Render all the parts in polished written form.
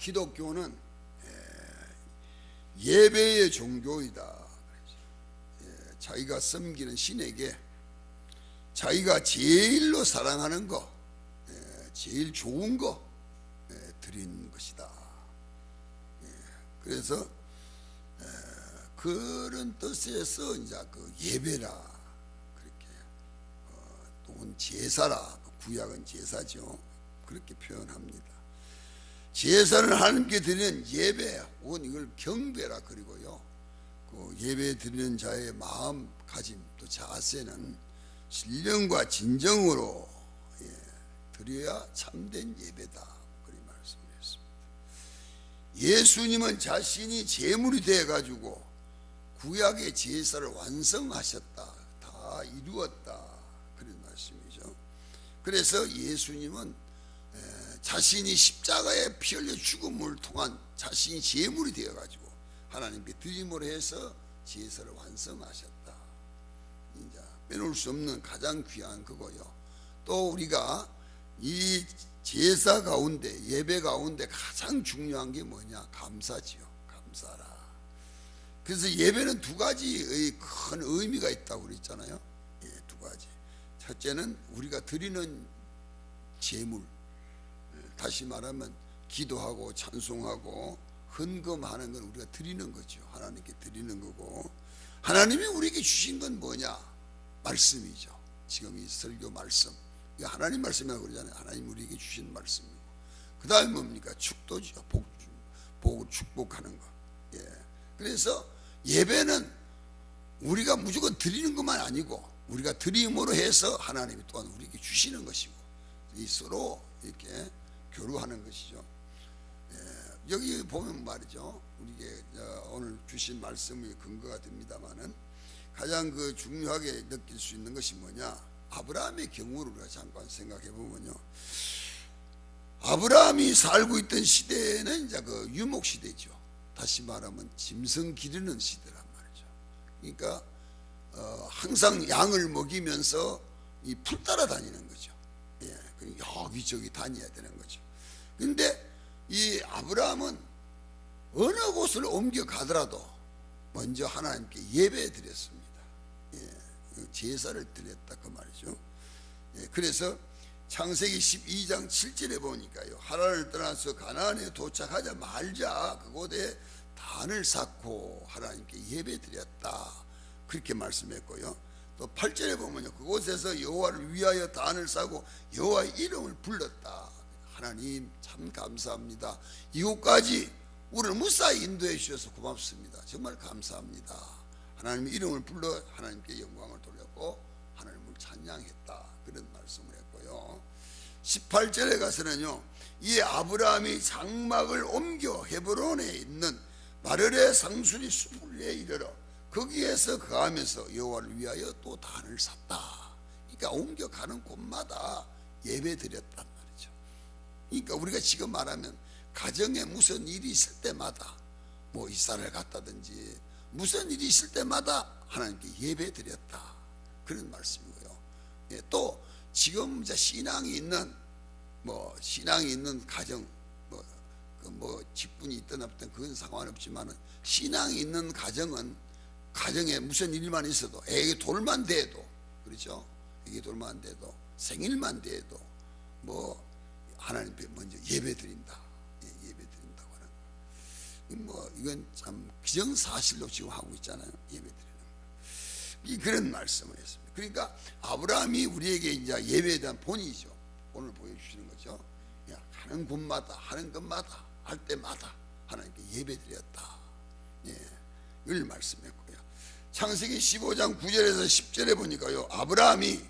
기독교는 예배의 종교이다. 자기가 섬기는 신에게 자기가 제일로 사랑하는 거, 제일 좋은 거 드리는 것이다. 그래서 그런 뜻에서 이제 그 예배라 그렇게 또는 제사라, 구약은 제사죠. 그렇게 표현합니다. 제사를 하나님께 드리는 예배, 혹은 이걸 경배라 그리고요. 그 예배 드리는 자의 마음가짐 또 자세는 신령과 진정으로 드려야 참된 예배다. 그렇게 말씀드렸습니다. 예수님은 자신이 제물이 되어가지고 구약의 제사를 완성하셨다. 다 이루었다. 그런 말씀이죠. 그래서 예수님은 자신이 십자가에 피 흘려 죽음을 통한 자신이 제물이 되어가지고 하나님께 드림으로 해서 제사를 완성하셨다. 이제 빼놓을 수 없는 가장 귀한 그거요. 또 우리가 이 제사 가운데, 예배 가운데 가장 중요한 게 뭐냐? 감사지요. 감사라. 그래서 예배는 두 가지의 큰 의미가 있다고 그랬잖아요. 두 가지. 첫째는 우리가 드리는 제물, 다시 말하면 기도하고 찬송하고 헌금하는 건 우리가 드리는 거죠. 하나님께 드리는 거고, 하나님이 우리에게 주신 건 뭐냐? 말씀이죠. 지금 이 설교 말씀, 이거 하나님 말씀이라고 그러잖아요. 하나님 우리에게 주신 말씀이고, 그 다음에 뭡니까? 축도죠. 복을 축복하는 거. 그래서 예배는 우리가 무조건 드리는 것만 아니고 우리가 드림으로 해서 하나님이 또한 우리에게 주시는 것이고, 이 서로 이렇게 교류하는 것이죠. 여기 보면 말이죠. 우리에게 오늘 주신 말씀의 근거가 됩니다만은 가장 그 중요하게 느낄 수 있는 것이 뭐냐? 아브라함의 경우를 우리가 잠깐 생각해 보면요. 아브라함이 살고 있던 시대는 이제 그 유목 시대죠. 다시 말하면 짐승 기르는 시대란 말이죠. 그러니까 항상 양을 먹이면서 이 풀 따라 다니는 거죠. 여기저기 다녀야 되는 거죠. 근데 이 아브라함은 어느 곳을 옮겨가더라도 먼저 하나님께 예배 드렸습니다. 제사를 드렸다 그 말이죠. 그래서 창세기 12장 7절에 보니까요, 하란을 떠나서 가나안에 도착하자 말자 그곳에 단을 쌓고 하나님께 예배 드렸다 그렇게 말씀했고요. 또 8절에 보면요, 그곳에서 여호와를 위하여 단을 쌓고 여호와의 이름을 불렀다. 하나님 참 감사합니다. 이곳까지 우리를 무사히 인도해 주셔서 고맙습니다. 정말 감사합니다. 하나님의 이름을 불러 하나님께 영광을 돌렸고 하나님을 찬양했다. 그런 말씀을 했고요. 18절에 가서는요, 이 아브라함이 장막을 옮겨 헤브론에 있는 마르레 상수리 수풀에 이르러 거기에서 거하면서 여호와를 위하여 또 단을 샀다. 그러니까 옮겨가는 곳마다 예배 드렸단 말이죠. 그러니까 우리가 지금 말하면 가정에 무슨 일이 있을 때마다 뭐 이사를 갔다든지 무슨 일이 있을 때마다 하나님께 예배 드렸다. 그런 말씀이고요. 또 지금 이제 신앙이 있는 가정, 직분이 있든 없든 그건 상관없지만은 신앙이 있는 가정에 무슨 일만 있어도 애기 돌만 돼도, 그렇죠? 애기 돌만 돼도, 생일만 돼도 하나님께 먼저 예배 드린다. 예배 드린다고 하는 거. 이건 참 기정사실로 지금 하고 있잖아요. 예배 드리는 거. 그런 말씀을 했습니다. 그러니까 아브라함이 우리에게 이제 예배에 대한 본이죠. 오늘 보여주시는 거죠. 하는 곳마다, 하는 것마다, 할 때마다 하나님께 예배 드렸다. 이걸 말씀했고요. 창세기 15장 9절에서 10절에 보니까요, 아브라함이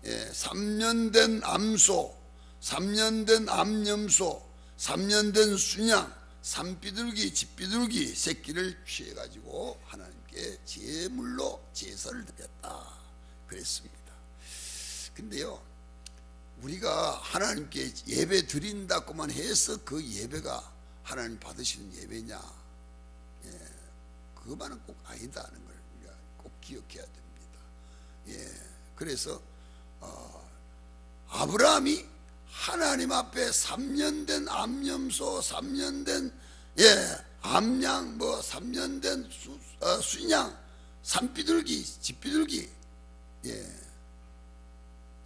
3년 된 암소, 3년 된 암염소, 3년 된 순양, 산비둘기, 집비둘기 새끼를 취해가지고 하나님께 제물로 제사를 드렸다 그랬습니다. 근데요, 우리가 하나님께 예배 드린다고만 해서 그 예배가 하나님 받으시는 예배냐? 그것만은 꼭 아니다는 걸 우리가 꼭 기억해야 됩니다. 그래서 아브라함이 하나님 앞에 3년 된 암염소, 3년 된 암양, 3년 된 순양, 산비둘기, 집비둘기,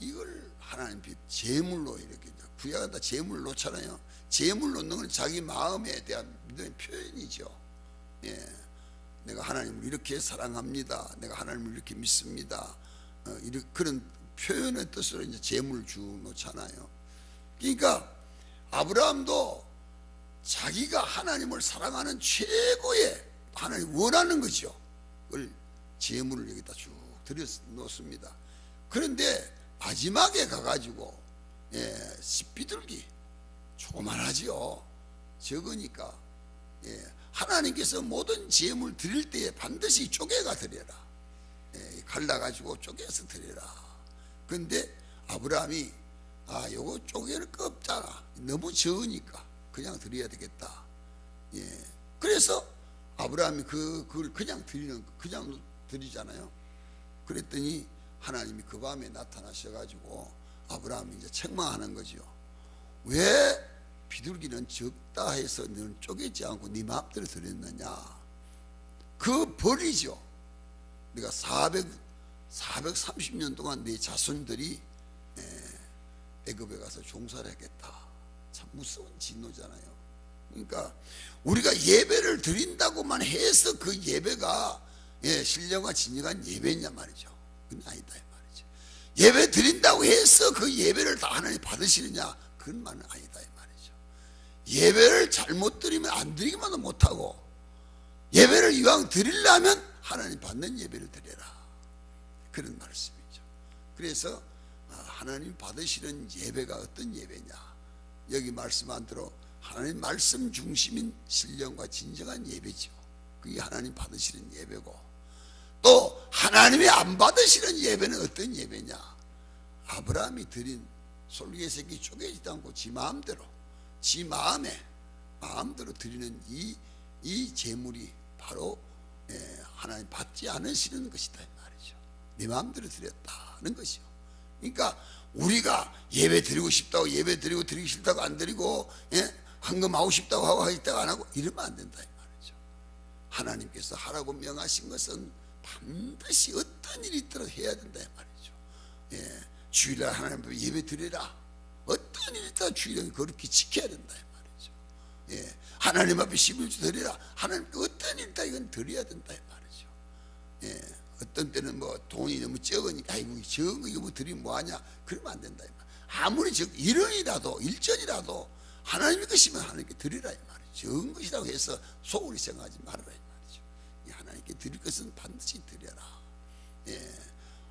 이걸 하나님 제물로 이렇게 구약은 제물 놓잖아요. 제물 놓는 건 자기 마음에 대한 믿음의 표현이죠. 내가 하나님을 이렇게 사랑합니다. 내가 하나님을 이렇게 믿습니다. 그런 표현의 뜻으로 이제 제물을 쭉 놓잖아요. 그러니까 아브라함도 자기가 하나님을 사랑하는 최고의 하나님 원하는 거죠. 그걸 제물을 여기다 쭉 들여 놓습니다. 그런데 마지막에 가가지고 비둘기 조그만하지요. 적으니까 하나님께서 모든 제물 드릴 때에 반드시 쪼개가 드려라. 갈라가지고 쪼개서 드려라. 그런데 아브라함이 요거 쪼개를 거 없잖아. 너무 적으니까 그냥 드려야 되겠다. 그래서 아브라함이 그걸 그냥 그냥 드리잖아요. 그랬더니 하나님이 그 밤에 나타나셔가지고 아브라함이 이제 책망하는 거죠. 왜 비둘기는 적다 해서 너는 쪼개지 않고 네 마음대로 드렸느냐. 그 벌이죠. 네가 430년 동안 네 자손들이 애굽에 가서 종사를 했겠다. 참 무서운 진노잖아요. 그러니까 우리가 예배를 드린다고만 해서 그 예배가 신령과 진정한 예배냐 말이죠. 그건 아니다 이 말이죠. 예배 드린다고 해서 그 예배를 다 하나님 받으시느냐, 그건 말은 아니다 이 말이죠. 예배를 잘못 드리면 안 드리기만도 못하고, 예배를 이왕 드리려면 하나님 받는 예배를 드려라, 그런 말씀이죠. 그래서 하나님 받으시는 예배가 어떤 예배냐, 여기 말씀한 대로 하나님 말씀 중심인 신령과 진정한 예배죠. 그게 하나님 받으시는 예배고, 또 하나님이 안 받으시는 예배는 어떤 예배냐, 아브라함이 드린 솔개새끼 쪼개지도 않고 지 마음대로, 지 마음대로 드리는 이 제물이 바로 하나님 받지 않으시는 것이다 이 말이죠. 네 마음대로 드렸다는 것이요. 그러니까 우리가 예배 드리고 싶다고 예배 드리고 드리기 싫다고 안 드리고, 헌금 하고 싶다고 하고 하겠다고 안 하고 이러면 안 된다 이 말이죠. 하나님께서 하라고 명하신 것은 반드시 어떤 일이 있더라도 해야 된다 이 말이죠. 주일날 하나님 앞에 예배 드리라, 어떤 일이 있더라도 주일날 그렇게 지켜야 된다 이 말이죠. 하나님 앞에 11조 드리라, 하나님께 어떤 일이 있다 이건 드려야 된다 이 말이죠. 어떤 때는 돈이 너무 적으니까 아이고 적은 거 이거 드리면 뭐하냐, 그러면 안 된다 이 말. 아무리 1전이라도 하나님의 것이면 하나님께 드리라 이 말이죠. 적은 것이라고 해서 소홀히 생각하지 말아라 이 말이죠. 하나님께 드릴 것은 반드시 드려라.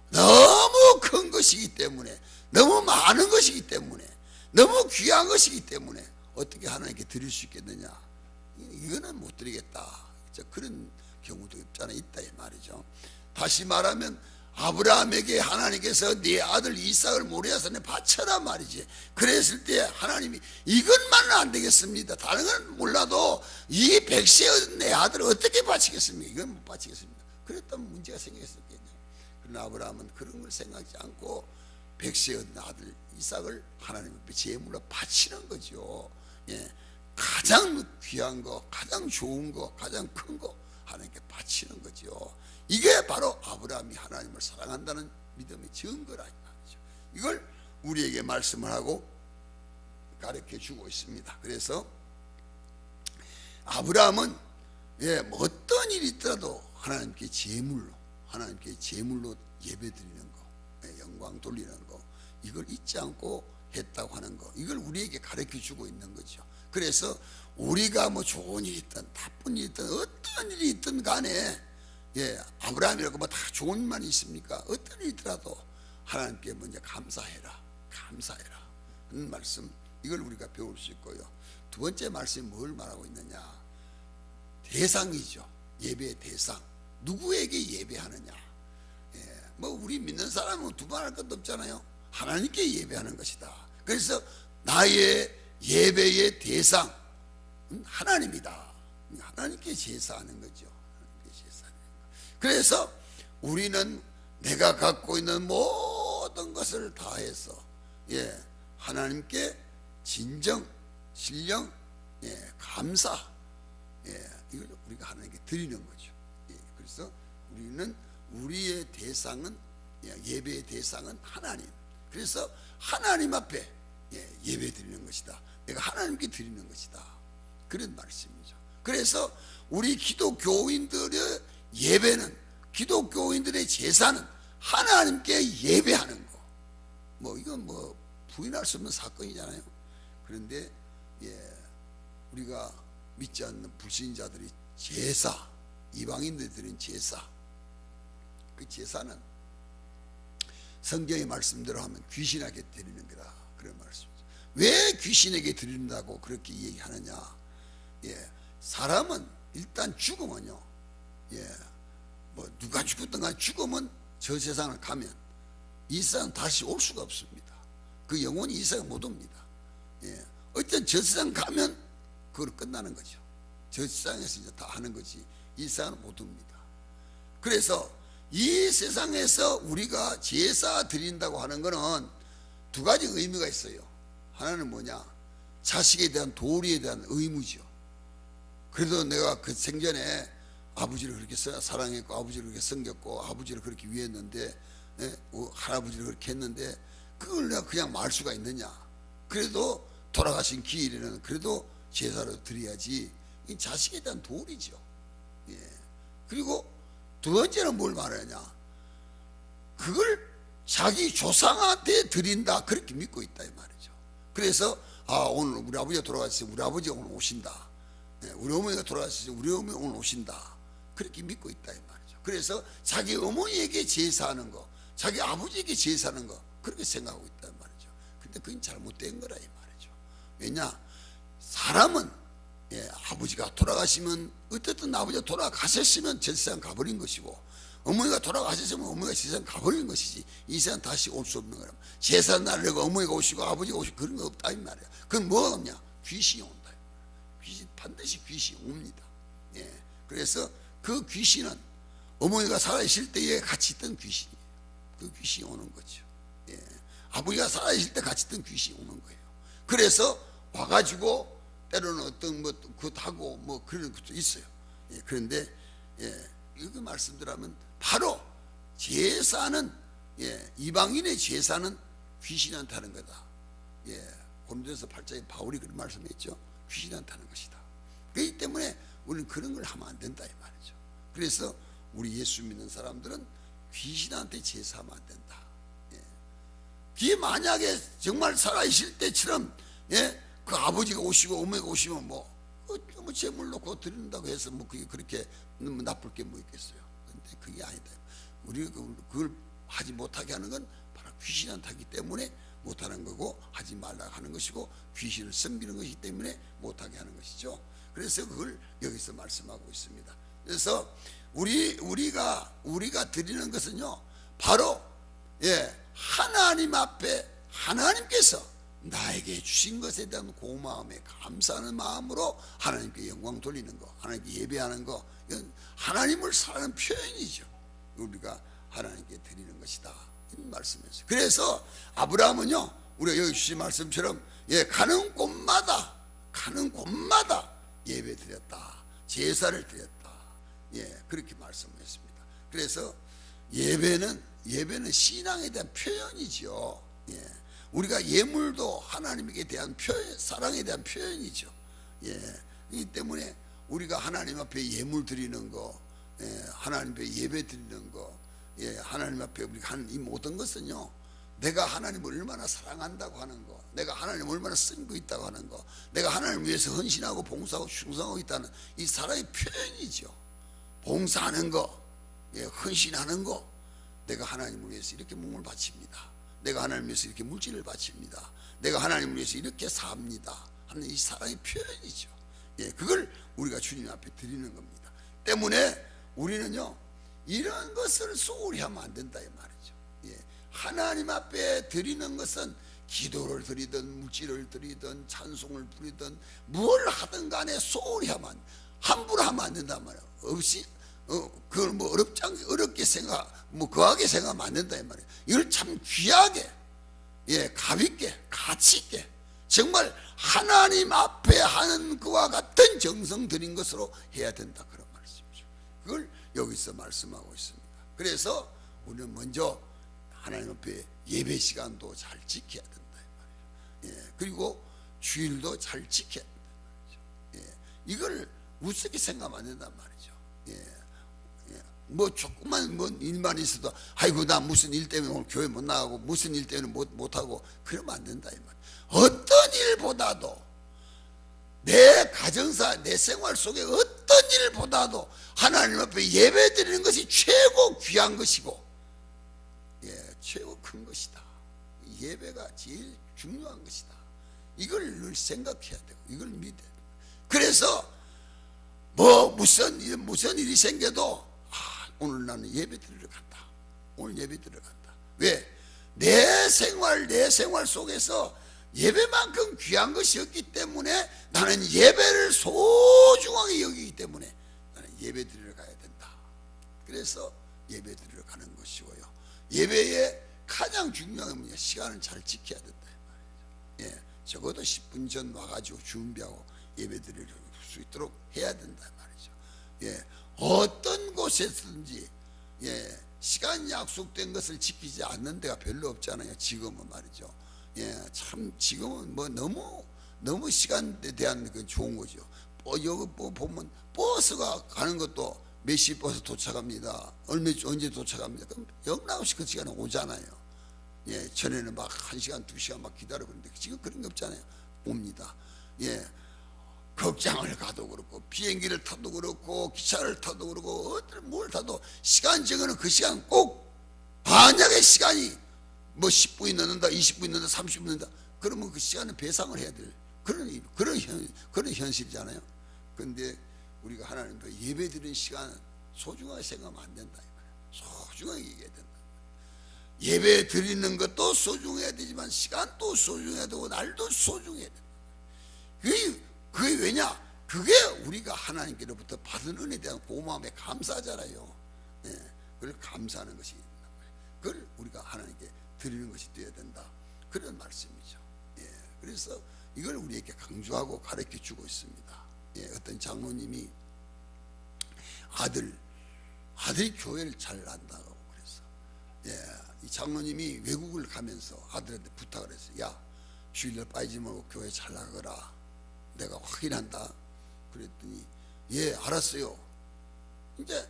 너무 큰 것이기 때문에, 너무 많은 것이기 때문에, 너무 귀한 것이기 때문에 어떻게 하나님께 드릴 수 있겠느냐, 이거는 못 드리겠다, 그런 경우도 없잖아, 있다 이 말이죠. 다시 말하면 아브라함에게 하나님께서 네 아들 이삭을 모리아산에 바쳐라 말이지. 그랬을 때 하나님이 이것만은 안 되겠습니다, 다른 건 몰라도 이 백세 얻은 내 아들을 어떻게 바치겠습니까, 이건 못 바치겠습니다. 그랬다면 문제가 생겼었겠네요. 그러나 아브라함은 그런 걸 생각하지 않고 백세 얻은 아들 이삭을 하나님 앞에 제물로 바치는 거죠. 가장 귀한 거, 가장 좋은 거, 가장 큰 거 하나님께 바치는 거죠. 이게 바로 아브라함이 하나님을 사랑한다는 믿음의 증거라 이 말이죠. 이걸 우리에게 말씀을 하고 가르쳐 주고 있습니다. 그래서 아브라함은 어떤 일이 있더라도 하나님께 제물로 예배드리는 거, 영광 돌리는 거, 이걸 잊지 않고 했다고 하는 거, 이걸 우리에게 가르쳐 주고 있는 거죠. 그래서 우리가 좋은 일이 있든 나쁜 일이 있든 어떤 일이 있든 간에, 아브라함이라고 다 좋은 일만 있습니까? 어떤 일이 있더라도 하나님께 먼저 감사해라 하는 말씀, 이걸 우리가 배울 수 있고요. 두 번째 말씀이 뭘 말하고 있느냐, 대상이죠. 예배의 대상, 누구에게 예배하느냐. 우리 믿는 사람은 두말할 것도 없잖아요. 하나님께 예배하는 것이다. 그래서 나의 예배의 대상 하나님이다. 하나님께 제사하는 거죠. 그래서 우리는 내가 갖고 있는 모든 것을 다해서 하나님께 진정, 신령, 감사, 이걸 우리가 하나님께 드리는 거죠. 그래서 우리는 우리의 대상은, 예배의 대상은 하나님. 그래서 하나님 앞에 예배 드리는 것이다. 내가 하나님께 드리는 것이다. 그런 말씀이죠. 그래서 우리 기독교인들의 예배는, 기독교인들의 제사는 하나님께 예배하는 거. 이건 부인할 수 없는 사건이잖아요. 그런데 우리가 믿지 않는 불신자들이 제사, 이방인들이 드린 제사, 그 제사는 성경의 말씀대로 하면 귀신에게 드리는 거다, 그런 말씀이죠. 왜 귀신에게 드린다고 그렇게 얘기하느냐? 사람은 일단 죽으면요, 누가 죽었든 간에 죽으면 저 세상을 가면 이 세상 다시 올 수가 없습니다. 그 영혼이 이 세상 못 옵니다. 어쨌든 저 세상 가면 그걸 끝나는 거죠. 저 세상에서 이제 다 하는 거지 이 세상은 못 옵니다. 그래서 이 세상에서 우리가 제사 드린다고 하는 거는 두 가지 의미가 있어요. 하나는 뭐냐? 자식에 대한 도리에 대한 의무죠. 그래도 내가 그 생전에 아버지를 그렇게 사랑했고, 아버지를 그렇게 섬겼고, 아버지를 그렇게 위했는데, 할아버지를 그렇게 했는데, 그걸 내가 그냥 말 수가 있느냐? 그래도 돌아가신 기일에는 그래도 제사를 드려야지. 이 자식에 대한 도리죠. 그리고 두 번째는 뭘 말하냐? 그걸 자기 조상한테 드린다, 그렇게 믿고 있다 이 말이죠. 그래서 오늘 우리 아버지가 돌아가셨으니 우리 아버지가 오늘 오신다. 우리 어머니가 돌아가셨으니 우리 어머니 오늘 오신다, 그렇게 믿고 있다 이 말이죠. 그래서 자기 어머니에게 제사하는 거, 자기 아버지에게 제사하는 거, 그렇게 생각하고 있다 이 말이죠. 근데 그건 잘못된 거라 이 말이죠. 왜냐? 사람은 아버지가 돌아가시면 어쨌든 아버지가 돌아가셨으면 저 세상 가버린 것이고, 어머니가 돌아가셨으면 어머니가 세상 가버린 것이지 이 세상 다시 올 수 없는 거라. 제사 날려고 어머니가 오시고 아버지가 오시고 그런 거 없다 이 말이야. 그건 뭐가 없냐? 귀신이 온다. 귀신, 반드시 귀신이 옵니다. 그래서 그 귀신은 어머니가 살아계실 때에 같이 있던 귀신이에요. 그 귀신이 오는 거죠. 아버지가 살아계실 때 같이 있던 귀신이 오는 거예요. 그래서 와가지고 때로는 어떤 그하고 그런 것도 있어요. 그런데 이거 말씀드리면 바로 제사는, 이방인의 제사는 귀신한테 하는 거다. 고린도서 8장에 바울이 그런 말씀했죠. 귀신한테 하는 것이다. 그렇기 때문에 우리는 그런 걸 하면 안 된다 이 말이죠. 그래서 우리 예수 믿는 사람들은 귀신한테 제사하면 안 된다. 그게 만약에 정말 살아계실 때처럼 그 아버지가 오시고 어머니가 오시면 제물 놓고 드린다고 해서 그게 그렇게 나쁠 게 뭐 있겠어요. 근데 그게 아니다. 우리가 그걸 하지 못하게 하는 건 바로 귀신한테 하기 때문에 못하는 거고, 하지 말라고 하는 것이고, 귀신을 섬기는 것이기 때문에 못하게 하는 것이죠. 그래서 그걸 여기서 말씀하고 있습니다. 그래서 우리가 드리는 것은요, 바로 하나님 앞에 하나님께서 나에게 주신 것에 대한 고마움에 감사하는 마음으로 하나님께 영광 돌리는 거, 하나님께 예배하는 거, 이건 하나님을 사랑하는 표현이죠. 우리가 하나님께 드리는 것이다, 이런 말씀이었어요. 그래서 아브라함은요, 우리가 여기 주신 말씀처럼 가는 곳마다 예배 드렸다, 제사를 드렸다, 그렇게 말씀했습니다. 그래서 예배는 신앙에 대한 표현이죠. 우리가 예물도 하나님께 대한 표현, 사랑에 대한 표현이죠. 이 때문에 우리가 하나님 앞에 예물 드리는 거, 하나님 앞에 예배 드리는 거, 하나님 앞에 우리가 하는 이 모든 것은요, 내가 하나님을 얼마나 사랑한다고 하는 거, 내가 하나님을 얼마나 쓰고 있다고 하는 거, 내가 하나님을 위해서 헌신하고 봉사하고 충성하고 있다는 이 사랑의 표현이죠. 봉사하는 거, 헌신하는 거, 내가 하나님을 위해서 이렇게 몸을 바칩니다. 내가 하나님을 위해서 이렇게 물질을 바칩니다. 내가 하나님을 위해서 이렇게 삽니다 하는 이 사랑의 표현이죠. 그걸 우리가 주님 앞에 드리는 겁니다. 때문에 우리는요, 이런 것을 소홀히 하면 안 된다 이 말이죠. 하나님 앞에 드리는 것은 기도를 드리든 물질을 드리든 찬송을 부리든 뭘 하든 간에 소홀히 하면, 함부로 하면 안 된단 말이에요. 없이 그걸 어렵게 생각, 거하게 생각하면 안 된다 이 말이에요. 이걸 참 귀하게, 가볍게 가치 있게 정말 하나님 앞에 하는 그와 같은 정성 들인 것으로 해야 된다, 그런 말씀이죠. 그걸 여기서 말씀하고 있습니다. 그래서 우리는 먼저 하나님 앞에 예배 시간도 잘 지켜야 된다 이 말이에요. 그리고 주일도 잘 지켜야 된다 말이죠. 이걸 우습게 생각하면 안 된단 말이죠. 뭐 조금만 뭐 일만 있어도 아이고 나 무슨 일 때문에 오늘 교회 못 나가고 무슨 일 때문에 못하고 그러면 안 된다 이 말. 어떤 일보다도 내 가정사 내 생활 속에 어떤 일보다도 하나님 앞에 예배 드리는 것이 최고 귀한 것이고 최고 큰 것이다. 예배가 제일 중요한 것이다. 이걸 늘 생각해야 되고 이걸 믿어야 돼요. 그래서 뭐 무슨 일이 생겨도 오늘 나는 예배 드리러 간다. 오늘 예배 드리러 간다. 왜? 내 생활 속에서 예배만큼 귀한 것이 없기 때문에 나는 예배를 소중하게 여기기 때문에 나는 예배 드리러 가야 된다. 그래서 예배 드리러 가는 것이고요. 예배의 가장 중요한 건 뭐냐? 시간을 잘 지켜야 된다. 적어도 10분 전 와가지고 준비하고 예배 드릴 수 있도록 해야 된다 말이죠. 어떤 곳에서든지 시간 약속된 것을 지키지 않는 데가 별로 없잖아요. 지금은 말이죠. 참 지금은 뭐 너무 시간에 대한 그 좋은 거죠. 여기 보면 버스가 가는 것도 몇 시 버스 도착합니다. 언제 도착합니다. 그럼 영락없이 그 시간에 오잖아요. 전에는 막 1시간 2시간 막 기다리고 있는데 지금 그런 게 없잖아요. 옵니다. 극장을 가도 그렇고 비행기를 타도 그렇고 기차를 타도 그렇고 뭘 타도 시간 정해는 그 시간 꼭 만약에 시간이 뭐 10분이 늦는다 20분이 늦는다 30분 늦는다 그러면 그 시간은 배상을 해야 될 그런 현실이잖아요. 그런데 우리가 하나님 앞에 예배 드리는 시간 소중하게 생각하면 안 된다 이 말이에요. 소중하게 얘기해야 된다. 예배 드리는 것도 소중해야 되지만 시간도 소중해야 되고 날도 소중해야 된다. 그게 왜냐? 그게 우리가 하나님께로부터 받은 은혜에 대한 고마움에 감사하잖아요. 그걸 감사하는 것이 있단 말이에요. 그걸 우리가 하나님께 드리는 것이 되어야 된다. 그런 말씀이죠. 그래서 이걸 우리에게 강조하고 가르쳐 주고 있습니다. 어떤 장로님이 아들이 교회를 잘 안다고 그래서 이 장로님이 외국을 가면서 아들한테 부탁을 했어요. 야, 주일날 빠지지 말고 교회 잘 나가라. 내가 확인한다. 그랬더니 알았어요. 이제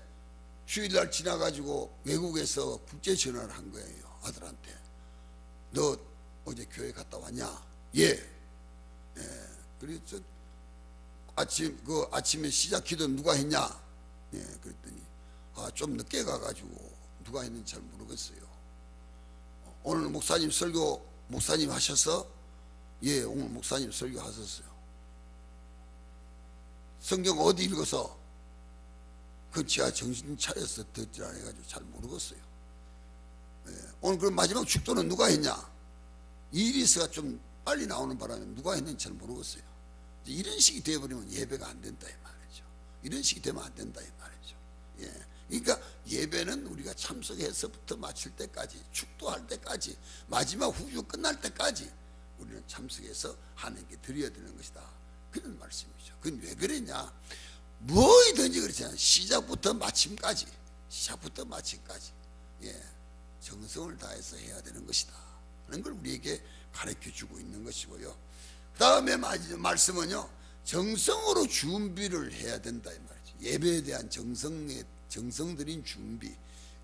주일날 지나가지고 외국에서 국제 전화를 한 거예요. 아들한테. 너 어제 교회 갔다 왔냐? 그래서 아침에 시작 기도 누가 했냐? 그랬더니 좀 늦게 가가지고 누가 했는지 잘 모르겠어요. 오늘 목사님 하셔서? 오늘 목사님 설교 하셨어요. 성경 어디 읽어서? 그 제가 정신 차려서 듣질 안 해가지고 잘 모르겠어요. 오늘 그럼 마지막 축도는 누가 했냐? 이리스가 좀 빨리 나오는 바람에 누가 했는지 잘 모르겠어요. 이런 식이 되어버리면 예배가 안 된다 이 말이죠. 이런 식이 되면 안 된다 이 말이죠. 그러니까 예배는 우리가 참석해서부터 마칠 때까지, 축도할 때까지, 마지막 후주 끝날 때까지 우리는 참석해서 하나님께 드려야 되는 것이다. 그런 말씀이죠. 그건 왜 그랬냐? 뭐이든지 그렇잖아요. 시작부터 마침까지 정성을 다해서 해야 되는 것이다 하는 걸 우리에게 가르쳐 주고 있는 것이고요. 그 다음에 말씀은요, 정성으로 준비를 해야 된다 이 말이죠. 예배에 대한 정성 들인 준비.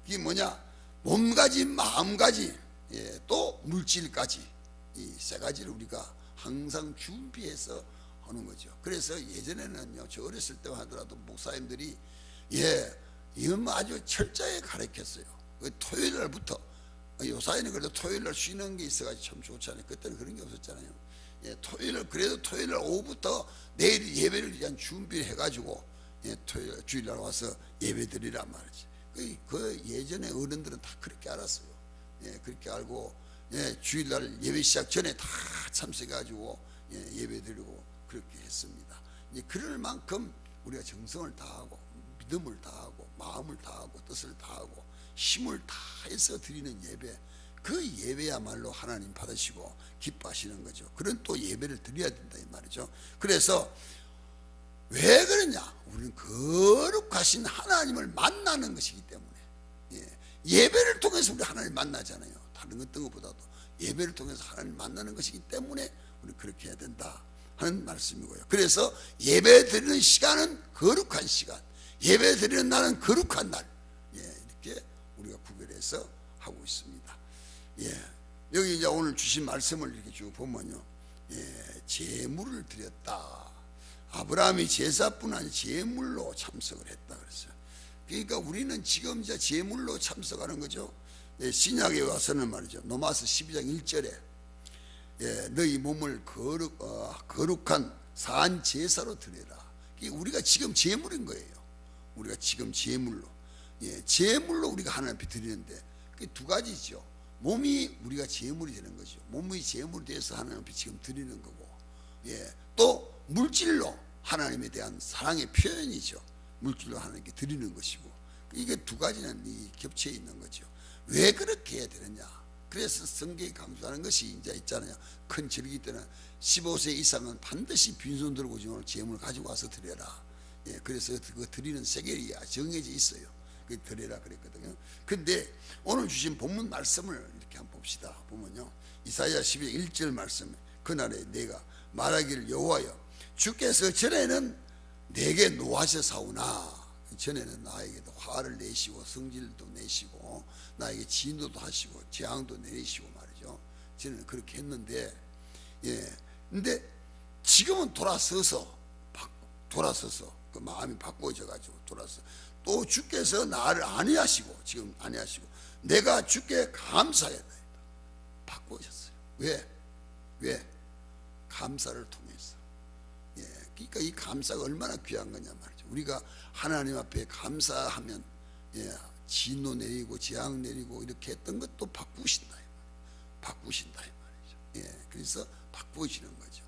이게 뭐냐? 몸가짐, 마음가짐, 또 물질까지, 이 세 가지를 우리가 항상 준비해서 하는 거죠. 그래서 예전에는요, 저 어렸을 때 하더라도 목사님들이 이건 아주 철저하게 가르쳤어요. 토요일 날부터, 요사이는 그래도 토요일 날 쉬는 게 있어가지고 참 좋잖아요. 그때는 그런 게 없었잖아요. 그래도 토요일 날 오후부터 내일 예배를 위한 준비를 해가지고 주일 날 와서 예배 드리란 말이지. 그 예전에 어른들은 다 그렇게 알았어요. 그렇게 알고 주일날 예배 시작 전에 다 참석해가지고 예배 드리고 그렇게 했습니다. 그럴 만큼 우리가 정성을 다하고 믿음을 다하고 마음을 다하고 뜻을 다하고 힘을 다해서 드리는 예배, 그 예배야말로 하나님 받으시고 기뻐하시는 거죠. 그런 또 예배를 드려야 된다 이 말이죠. 그래서 왜 그러냐? 우리는 거룩하신 하나님을 만나는 것이기 때문에, 예배를 통해서 우리 하나님 만나잖아요. 다른 어떤 것보다도 예배를 통해서 하나님 만나는 것이기 때문에 우리 그렇게 해야 된다 하는 말씀이고요. 그래서 예배 드리는 시간은 거룩한 시간, 예배 드리는 날은 거룩한 날, 이렇게 우리가 구별해서 하고 있습니다. 여기 이제 오늘 주신 말씀을 이렇게 쭉 보면요, 제물을 드렸다. 아브라함이 제사뿐 아니라 제물로 참석을 했다 그랬어요. 그러니까 우리는 지금 이제 제물로 참석하는 거죠. 신약에 와서는 말이죠, 로마서 12장 1절에 너희 몸을 거룩한 산 제사로 드려라. 우리가 지금 제물인 거예요. 우리가 지금 제물로, 제물로 우리가 하나님 앞에 드리는데 그게 두 가지죠. 몸이 우리가 제물이 되는 거죠. 몸이 제물이 돼서 하나님 앞에 지금 드리는 거고, 또 물질로 하나님에 대한 사랑의 표현이죠. 물질로 하나님께 드리는 것이고, 이게 두 가지는 겹쳐 있는 거죠. 왜 그렇게 해야 되느냐? 그래서 성경이 강조하는 것이 이제 있잖아요. 큰 절기 때는 15세 이상은 반드시 빈손 들고 오늘 제물을 가지고 와서 드려라. 그래서 그 드리는 세겔이 정해져 있어요. 그 드려라 그랬거든요. 근데 오늘 주신 본문 말씀을 이렇게 한번 봅시다. 보면요, 이사야 12장 1절 말씀에 그날에 내가 말하기를 여호와여 주께서 전에는 내게 노하셔사오나, 전에는 나에게도 화를 내시고 성질도 내시고 나에게 진도도 하시고 재앙도 내리시고 말이죠. 전에는 그렇게 했는데, 근데 지금은 돌아서서 그 마음이 바꿔져 가지고 돌아서 또 주께서 나를 안위하시고, 지금 안위하시고 내가 주께 감사하다 바꾸셨어요. 왜? 감사를 통해서. 그러니까 이 감사가 얼마나 귀한 거냐 말이죠. 우리가 하나님 앞에 감사하면, 진노 내리고 재앙 내리고 이렇게 했던 것도 바꾸신다 이 말이죠. 그래서 바꾸시는 거죠.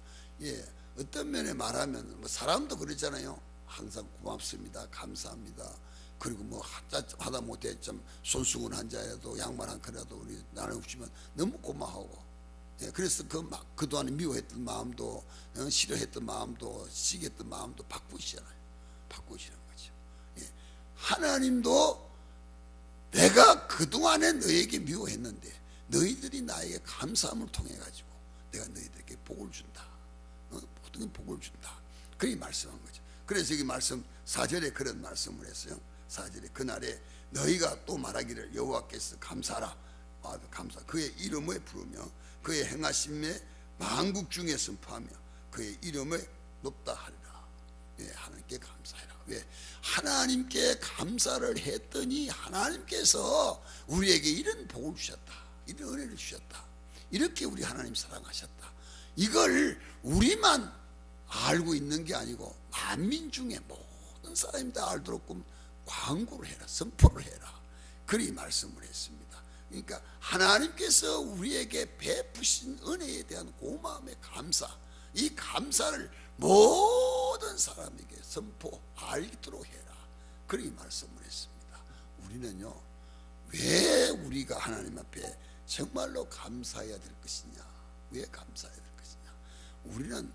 어떤 면에 말하면 뭐 사람도 그러잖아요. 항상 고맙습니다, 감사합니다. 그리고 뭐 하다 못해 좀 손수건 한 자라도 양말 한 컷이라도 우리 나눠주시면 너무 고마워하고, 그래서 그동안에 미워했던 마음도, 싫어했던 마음도, 시기했던 마음도 바꾸시는 거죠. 하나님도 내가 그동안에 너에게 미워했는데 너희들이 나에게 감사함을 통해 가지고 내가 너희들에게 복을 준다. 모든 복을 준다. 그렇게 말씀한 거죠. 그래서 여기 말씀 4절에 그런 말씀을 했어요. 4절에 그날에 너희가 또 말하기를 여호와께서 감사하라. 감사. 그의 이름을 부르며 그의 행하심에 만국 중에 선포하며 그의 이름을 높다 하리라. 하나님께 감사해라. 왜? 하나님께 감사를 했더니 하나님께서 우리에게 이런 복을 주셨다, 이런 은혜를 주셨다, 이렇게 우리 하나님 사랑하셨다. 이걸 우리만 알고 있는 게 아니고 만민 중에 모든 사람이 다 알도록 광고를 해라, 선포를 해라. 그리 말씀을 했습니다. 그러니까 하나님께서 우리에게 베푸신 은혜에 대한 고마움의 감사, 이 감사를 모든 사람에게 선포, 알도록 해라. 그리 말씀을 했습니다. 우리는요, 왜 우리가 하나님 앞에 정말로 감사해야 될 것이냐? 왜 감사해야 될 것이냐? 우리는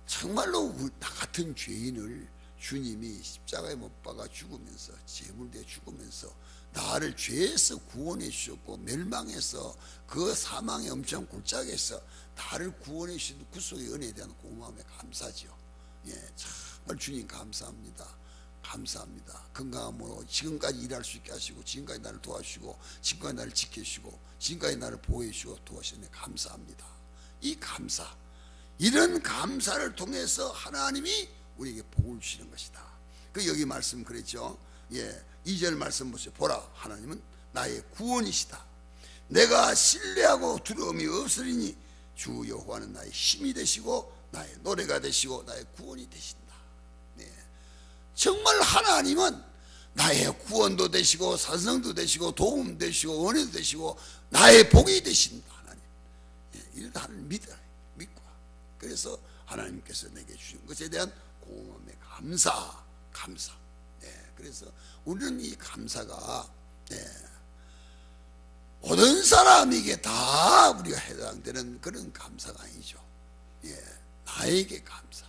정말로 나 같은 죄인을 주님이 십자가에 못 박아 죽으면서, 제물대에 죽으면서 나를 죄에서 구원해 주셨고, 멸망해서 그 사망의 엄청 굴짝에서 나를 구원해 주신 구속의 은혜에 대한 고마움에 감사죠. 정말 주님 감사합니다. 감사합니다. 건강함으로 지금까지 일할 수 있게 하시고, 지금까지 나를 도와주시고, 지금까지 나를 지켜주시고, 지금까지 나를 보호해 주시고 도와주시네, 감사합니다. 이 감사, 이런 감사를 통해서 하나님이 우리에게 복을 주시는 것이다. 그 여기 말씀 그랬죠. 2절 말씀 보세요. 보라, 하나님은 나의 구원이시다. 내가 신뢰하고 두려움이 없으리니 주 여호와는 나의 힘이 되시고 나의 노래가 되시고 나의 구원이 되신다. 정말 하나님은 나의 구원도 되시고 산성도 되시고 도움 되시고 은혜도 되시고 나의 복이 되신다. 하나님, 이런 하나님 믿고, 그래서 하나님께서 내게 주신 것에 대한 고마움의 감사. 그래서 우리는 이 감사가 모든 사람에게 다 우리가 해당되는 그런 감사가 아니죠. 예, 나에게 감사,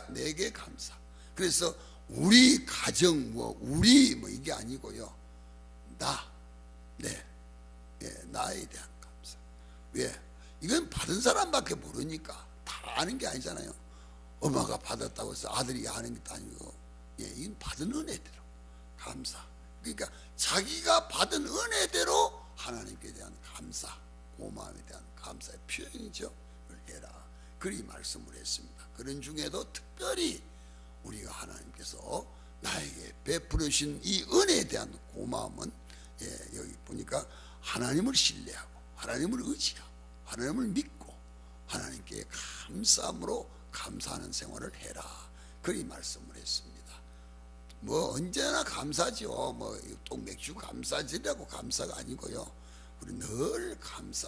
내게 감사. 그래서 우리 가정 우리 이게 아니고요. 나에 대한 감사. 왜? 이건 받은 사람밖에 모르니까 다 아는 게 아니잖아요. 엄마가 받았다고 해서 아들이 하는 것도 아니고, 이건 받은 은혜대로 감사. 그러니까 자기가 받은 은혜대로 하나님께 대한 감사, 고마움에 대한 감사의 표현이죠. 해라. 그리 말씀을 했습니다. 그런 중에도 특별히 우리가 하나님께서 나에게 베풀으신 이 은혜에 대한 고마움은 여기 보니까 하나님을 신뢰하고 하나님을 의지하고 하나님을 믿고 하나님께 감사함으로 감사하는 생활을 해라. 그리 말씀을 했습니다. 언제나 감사죠. 또 맥주 감사지라고 감사가 아니고요. 우리 늘 감사,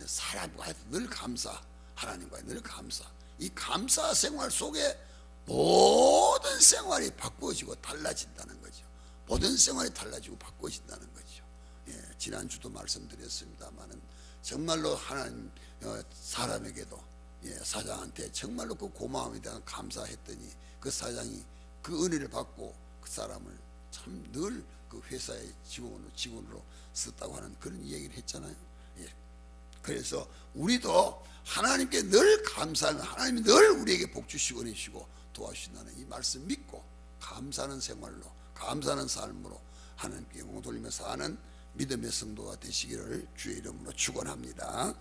사람과 늘 감사, 하나님과 늘 감사. 이 감사 생활 속에 모든 생활이 바꾸어지고 달라진다는 거죠. 모든 생활이 달라지고 바꾸어진다는 거죠. 지난주도 말씀드렸습니다만은 정말로 하나님 사람에게도 사장한테 정말로 그 고마움에 대한 감사했더니 그 사장이 그 은혜를 받고 그 사람을 참 늘 그 회사의 직원으로 썼다고 하는 그런 얘기를 했잖아요. 그래서 우리도 하나님께 늘 감사하면 하나님이 늘 우리에게 복 주시고 은혜 주시고 도와주신다는 이 말씀 믿고 감사하는 생활로 감사하는 삶으로 하나님께 영광 돌리며 사는 믿음의 성도가 되시기를 주의 이름으로 축원합니다.